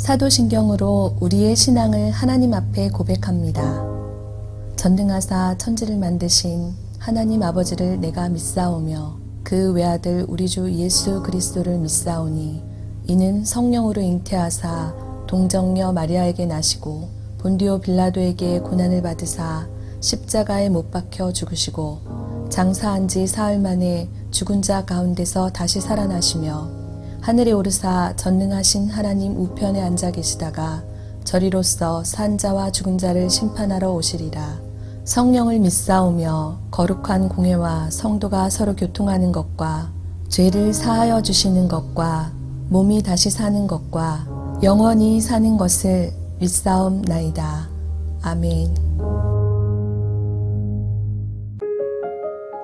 사도신경으로 우리의 신앙을 하나님 앞에 고백합니다. 전능하사 천지를 만드신 하나님 아버지를 내가 믿사오며 그 외아들 우리 주 예수 그리스도를 믿사오니 이는 성령으로 잉태하사 동정녀 마리아에게 나시고 본디오 빌라도에게 고난을 받으사 십자가에 못 박혀 죽으시고 장사한 지 사흘 만에 죽은 자 가운데서 다시 살아나시며 하늘에 오르사 전능하신 하나님 우편에 앉아 계시다가 저리로서 산 자와 죽은 자를 심판하러 오시리라. 성령을 믿사오며 거룩한 공회와 성도가 서로 교통하는 것과 죄를 사하여 주시는 것과 몸이 다시 사는 것과 영원히 사는 것을 믿사옵나이다. 아멘.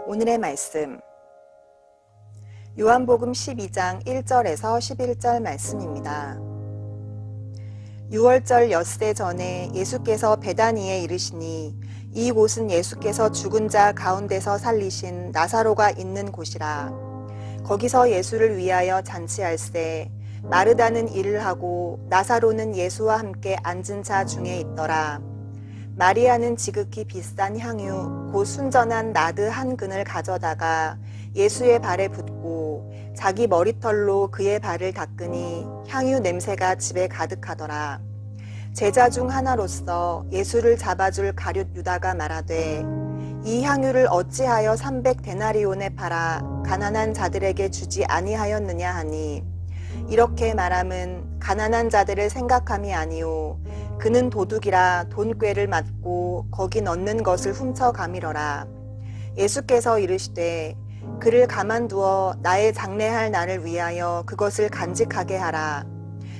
오늘의 말씀 요한복음 12장 1절에서 11절 말씀입니다. 6월절 엿새 전에 예수께서 베다니에 이르시니 이곳은 예수께서 죽은 자 가운데서 살리신 나사로가 있는 곳이라. 거기서 예수를 위하여 잔치할세 마르다는 일을 하고 나사로는 예수와 함께 앉은 자 중에 있더라. 마리아는 지극히 비싼 향유 곧 순전한 나드 한 근을 가져다가 예수의 발에 붓고 자기 머리털로 그의 발을 닦으니 향유 냄새가 집에 가득하더라. 제자 중 하나로서 예수를 잡아줄 가룟 유다가 말하되 이 향유를 어찌하여 300데나리온에 팔아 가난한 자들에게 주지 아니하였느냐 하니 이렇게 말함은 가난한 자들을 생각함이 아니오 그는 도둑이라 돈꾀를 맞고 거기 넣는 것을 훔쳐가미러라. 예수께서 이르시되 그를 가만두어 나의 장례할 날을 위하여 그것을 간직하게 하라.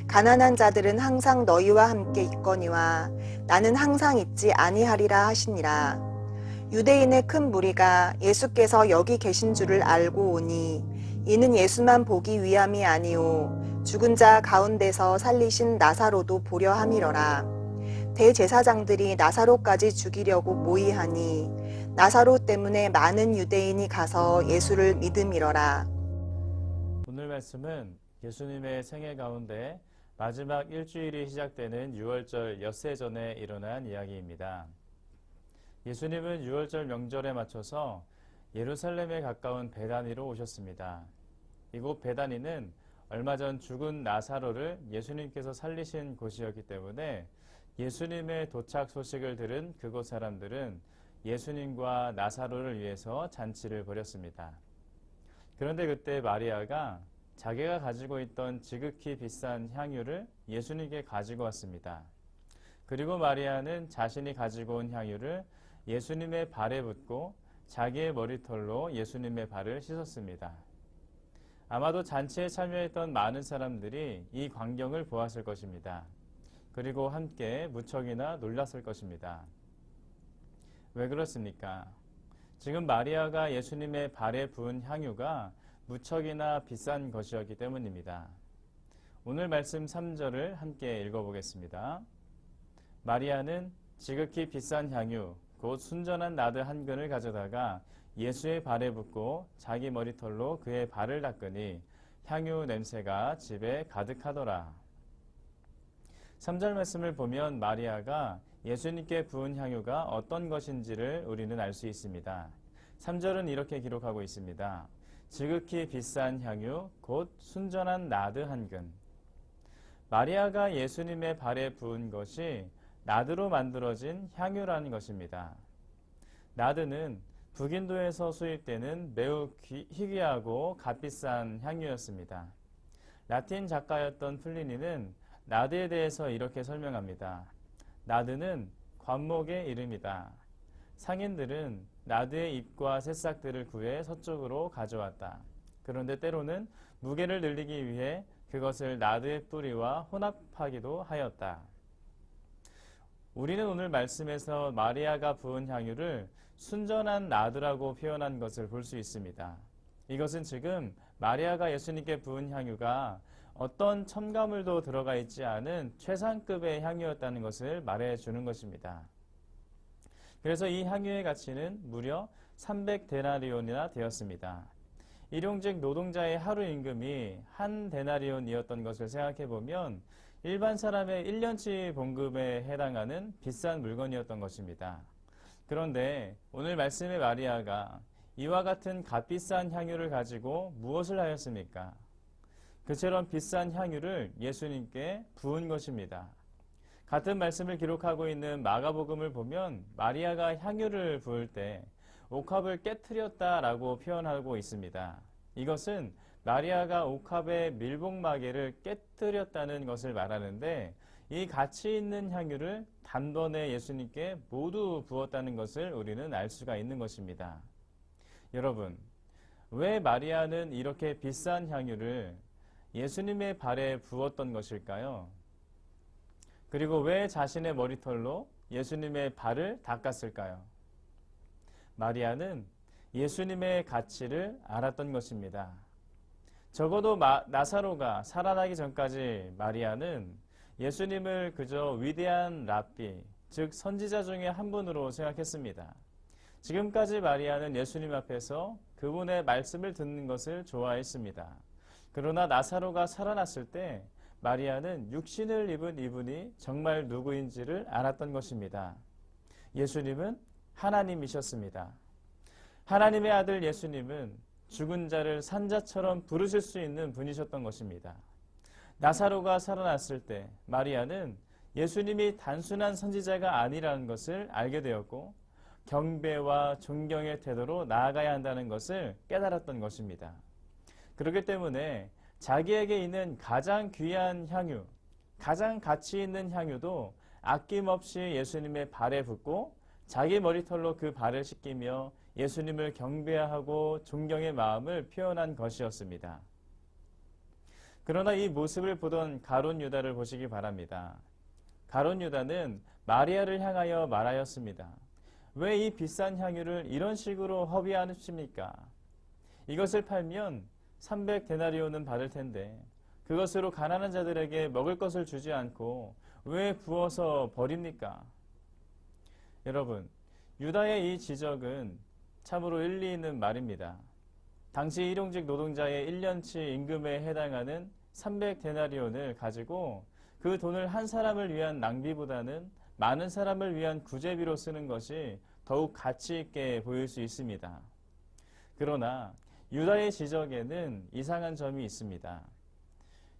가난한 자들은 항상 너희와 함께 있거니와 나는 항상 있지 아니하리라 하시니라. 유대인의 큰 무리가 예수께서 여기 계신 줄을 알고 오니 이는 예수만 보기 위함이 아니오 죽은 자 가운데서 살리신 나사로도 보려 함이러라. 대제사장들이 나사로까지 죽이려고 모의하니 나사로 때문에 많은 유대인이 가서 예수를 믿음이러라. 오늘 말씀은 예수님의 생애 가운데 마지막 일주일이 시작되는 6월절 엿새 전에 일어난 이야기입니다. 예수님은 6월절 명절에 맞춰서 예루살렘에 가까운 베다니로 오셨습니다. 이곳 베다니는 얼마 전 죽은 나사로를 예수님께서 살리신 곳이었기 때문에 예수님의 도착 소식을 들은 그곳 사람들은 예수님과 나사로를 위해서 잔치를 벌였습니다. 그런데 그때 마리아가 자기가 가지고 있던 지극히 비싼 향유를 예수님께 가지고 왔습니다. 그리고 마리아는 자신이 가지고 온 향유를 예수님의 발에 붓고 자기의 머리털로 예수님의 발을 씻었습니다. 아마도 잔치에 참여했던 많은 사람들이 이 광경을 보았을 것입니다. 그리고 함께 무척이나 놀랐을 것입니다. 왜 그렇습니까? 지금 마리아가 예수님의 발에 부은 향유가 무척이나 비싼 것이었기 때문입니다. 오늘 말씀 3절을 함께 읽어보겠습니다. 마리아는 지극히 비싼 향유 곧 순전한 나드 한 근을 가져다가 예수의 발에 붓고 자기 머리털로 그의 발을 닦으니 향유 냄새가 집에 가득하더라. 3절 말씀을 보면 마리아가 예수님께 부은 향유가 어떤 것인지를 우리는 알 수 있습니다. 3절은 이렇게 기록하고 있습니다. 지극히 비싼 향유 곧 순전한 나드 한 근. 마리아가 예수님의 발에 부은 것이 나드로 만들어진 향유라는 것입니다. 나드는 북인도에서 수입되는 매우 희귀하고 값비싼 향유였습니다. 라틴 작가였던 플리니는 나드에 대해서 이렇게 설명합니다. 나드는 관목의 이름이다. 상인들은 나드의 잎과 새싹들을 구해 서쪽으로 가져왔다. 그런데 때로는 무게를 늘리기 위해 그것을 나드의 뿌리와 혼합하기도 하였다. 우리는 오늘 말씀에서 마리아가 부은 향유를 순전한 나드라고 표현한 것을 볼 수 있습니다. 이것은 지금 마리아가 예수님께 부은 향유가 어떤 첨가물도 들어가 있지 않은 최상급의 향유였다는 것을 말해주는 것입니다. 그래서 이 향유의 가치는 무려 300데나리온이나 되었습니다. 일용직 노동자의 하루 임금이 한 데나리온이었던 것을 생각해 보면 일반 사람의 1년치 봉급에 해당하는 비싼 물건이었던 것입니다. 그런데 오늘 말씀의 마리아가 이와 같은 값비싼 향유를 가지고 무엇을 하였습니까? 그처럼 비싼 향유를 예수님께 부은 것입니다. 같은 말씀을 기록하고 있는 마가복음을 보면 마리아가 향유를 부을 때 옥합을 깨트렸다라고 표현하고 있습니다. 이것은 마리아가 옥합의 밀봉마개를 깨뜨렸다는 것을 말하는데 이 가치 있는 향유를 단번에 예수님께 모두 부었다는 것을 우리는 알 수가 있는 것입니다. 여러분, 왜 마리아는 이렇게 비싼 향유를 예수님의 발에 부었던 것일까요? 그리고 왜 자신의 머리털로 예수님의 발을 닦았을까요? 마리아는 예수님의 가치를 알았던 것입니다. 적어도 나사로가 살아나기 전까지 마리아는 예수님을 그저 위대한 랍비, 즉 선지자 중에 한 분으로 생각했습니다. 지금까지 마리아는 예수님 앞에서 그분의 말씀을 듣는 것을 좋아했습니다. 그러나 나사로가 살아났을 때 마리아는 육신을 입은 이분이 정말 누구인지를 알았던 것입니다. 예수님은 하나님이셨습니다. 하나님의 아들 예수님은 죽은 자를 산자처럼 부르실 수 있는 분이셨던 것입니다. 나사로가 살아났을 때 마리아는 예수님이 단순한 선지자가 아니라는 것을 알게 되었고 경배와 존경의 태도로 나아가야 한다는 것을 깨달았던 것입니다. 그렇기 때문에 자기에게 있는 가장 귀한 향유, 가장 가치 있는 향유도 아낌없이 예수님의 발에 붓고 자기 머리털로 그 발을 씻기며 예수님을 경배하고 존경의 마음을 표현한 것이었습니다. 그러나 이 모습을 보던 가룟 유다를 보시기 바랍니다. 가룟 유다는 마리아를 향하여 말하였습니다. 왜 이 비싼 향유를 이런 식으로 허비하십니까? 이것을 팔면 300데나리온은 받을 텐데 그것으로 가난한 자들에게 먹을 것을 주지 않고 왜 부어서 버립니까? 여러분, 유다의 이 지적은 참으로 일리 있는 말입니다. 당시 일용직 노동자의 1년치 임금에 해당하는 300데나리온을 가지고 그 돈을 한 사람을 위한 낭비보다는 많은 사람을 위한 구제비로 쓰는 것이 더욱 가치 있게 보일 수 있습니다. 그러나 유다의 지적에는 이상한 점이 있습니다.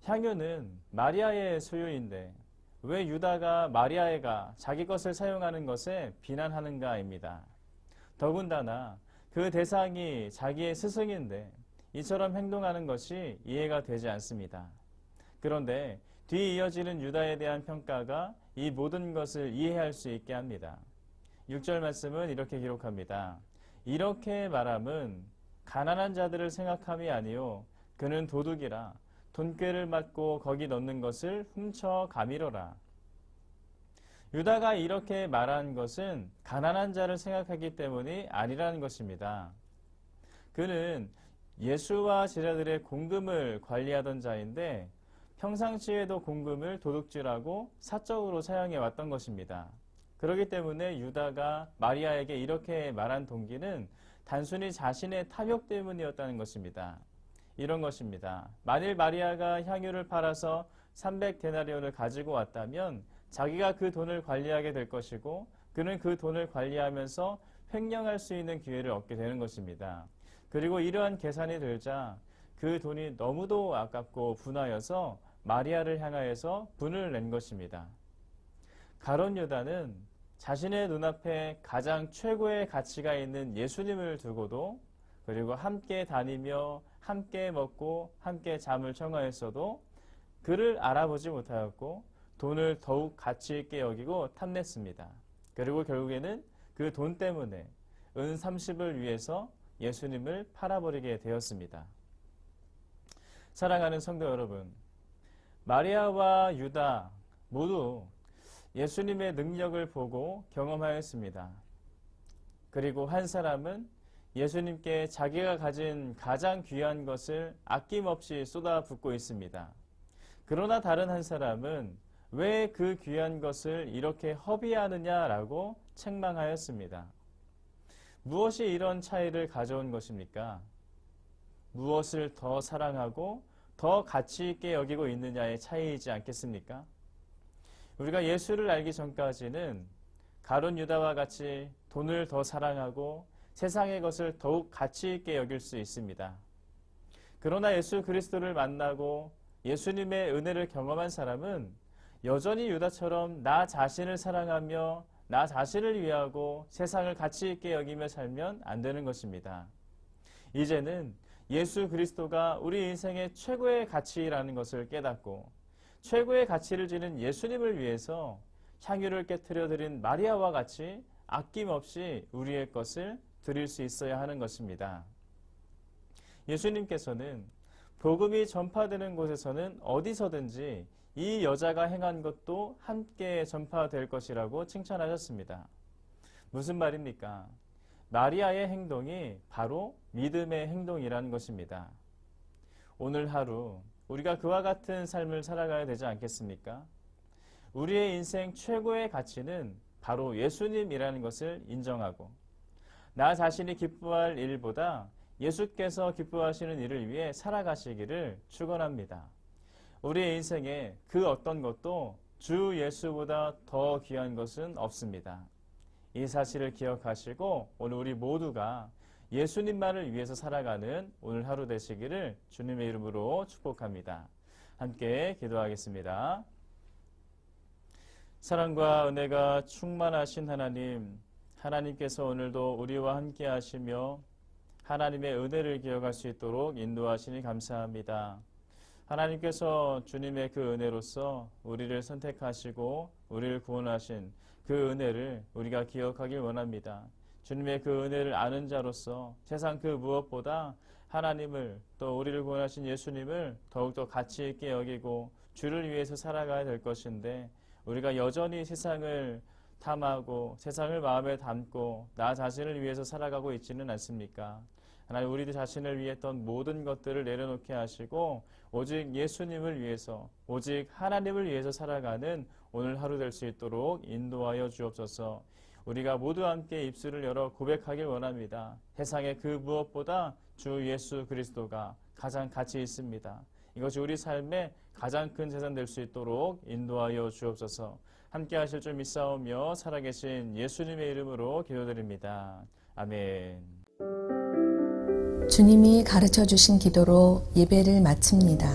향유는 마리아의 소유인데 왜 유다가 마리아가 자기 것을 사용하는 것에 비난하는가입니다. 더군다나 그 대상이 자기의 스승인데 이처럼 행동하는 것이 이해가 되지 않습니다. 그런데 뒤 이어지는 유다에 대한 평가가 이 모든 것을 이해할 수 있게 합니다. 6절 말씀은 이렇게 기록합니다. 이렇게 말함은 가난한 자들을 생각함이 아니요 그는 도둑이라 돈꾀를 맞고 거기 넣는 것을 훔쳐 가미러라. 유다가 이렇게 말한 것은 가난한 자를 생각하기 때문이 아니라는 것입니다. 그는 예수와 제자들의 공금을 관리하던 자인데 평상시에도 공금을 도둑질하고 사적으로 사용해 왔던 것입니다. 그렇기 때문에 유다가 마리아에게 이렇게 말한 동기는 단순히 자신의 탐욕 때문이었다는 것입니다. 이런 것입니다. 만일 마리아가 향유를 팔아서 300데나리온을 가지고 왔다면 자기가 그 돈을 관리하게 될 것이고 그는 그 돈을 관리하면서 횡령할 수 있는 기회를 얻게 되는 것입니다. 그리고 이러한 계산이 들자 그 돈이 너무도 아깝고 분하여서 마리아를 향하여서 분을 낸 것입니다. 가룟 유다는 자신의 눈앞에 가장 최고의 가치가 있는 예수님을 두고도 그리고 함께 다니며 함께 먹고 함께 잠을 청하였어도 그를 알아보지 못하였고 돈을 더욱 가치 있게 여기고 탐냈습니다. 그리고 결국에는 그 돈 때문에 은 30을 위해서 예수님을 팔아버리게 되었습니다. 사랑하는 성도 여러분, 마리아와 유다 모두 예수님의 능력을 보고 경험하였습니다. 그리고 한 사람은 예수님께 자기가 가진 가장 귀한 것을 아낌없이 쏟아붓고 있습니다. 그러나 다른 한 사람은 왜 그 귀한 것을 이렇게 허비하느냐라고 책망하였습니다. 무엇이 이런 차이를 가져온 것입니까? 무엇을 더 사랑하고 더 가치 있게 여기고 있느냐의 차이이지 않겠습니까? 우리가 예수를 알기 전까지는 가룟 유다와 같이 돈을 더 사랑하고 세상의 것을 더욱 가치 있게 여길 수 있습니다. 그러나 예수 그리스도를 만나고 예수님의 은혜를 경험한 사람은 여전히 유다처럼 나 자신을 사랑하며 나 자신을 위하고 세상을 가치 있게 여기며 살면 안 되는 것입니다. 이제는 예수 그리스도가 우리 인생의 최고의 가치라는 것을 깨닫고 최고의 가치를 지닌 예수님을 위해서 향유를 깨트려 드린 마리아와 같이 아낌없이 우리의 것을 드릴 수 있어야 하는 것입니다. 예수님께서는 복음이 전파되는 곳에서는 어디서든지 이 여자가 행한 것도 함께 전파될 것이라고 칭찬하셨습니다. 무슨 말입니까? 마리아의 행동이 바로 믿음의 행동이라는 것입니다. 오늘 하루 우리가 그와 같은 삶을 살아가야 되지 않겠습니까? 우리의 인생 최고의 가치는 바로 예수님이라는 것을 인정하고 나 자신이 기뻐할 일보다 예수께서 기뻐하시는 일을 위해 살아가시기를 축원합니다. 우리의 인생에 그 어떤 것도 주 예수보다 더 귀한 것은 없습니다. 이 사실을 기억하시고 오늘 우리 모두가 예수님만을 위해서 살아가는 오늘 하루 되시기를 주님의 이름으로 축복합니다. 함께 기도하겠습니다. 사랑과 은혜가 충만하신 하나님, 하나님께서 오늘도 우리와 함께 하시며 하나님의 은혜를 기억할 수 있도록 인도하시니 감사합니다. 하나님께서 주님의 그 은혜로서 우리를 선택하시고 우리를 구원하신 그 은혜를 우리가 기억하길 원합니다. 주님의 그 은혜를 아는 자로서 세상 그 무엇보다 하나님을 또 우리를 구원하신 예수님을 더욱더 가치 있게 여기고 주를 위해서 살아가야 될 것인데 우리가 여전히 세상을 탐하고 세상을 마음에 담고 나 자신을 위해서 살아가고 있지는 않습니까? 하나님 우리 자신을 위했던 모든 것들을 내려놓게 하시고 오직 예수님을 위해서 오직 하나님을 위해서 살아가는 오늘 하루 될 수 있도록 인도하여 주옵소서. 우리가 모두 함께 입술을 열어 고백하길 원합니다. 세상의 그 무엇보다 주 예수 그리스도가 가장 가치 있습니다. 이것이 우리 삶의 가장 큰 재산 될 수 있도록 인도하여 주옵소서. 함께 하실 줄 믿사오며 살아계신 예수님의 이름으로 기도드립니다. 아멘. 주님이 가르쳐 주신 기도로 예배를 마칩니다.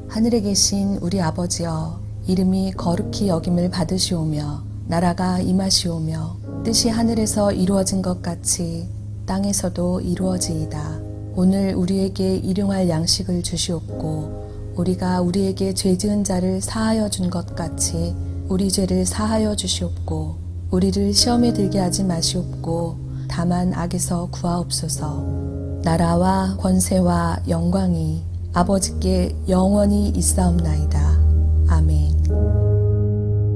하늘에 계신 우리 아버지여, 이름이 거룩히 여김을 받으시오며 나라가 임하시오며 뜻이 하늘에서 이루어진 것 같이 땅에서도 이루어지이다. 오늘 우리에게 일용할 양식을 주시옵고 우리가 우리에게 죄 지은 자를 사하여 준 것 같이 우리 죄를 사하여 주시옵고 우리를 시험에 들게 하지 마시옵고 다만 악에서 구하옵소서. 나라와 권세와 영광이 아버지께 영원히 있사옵나이다.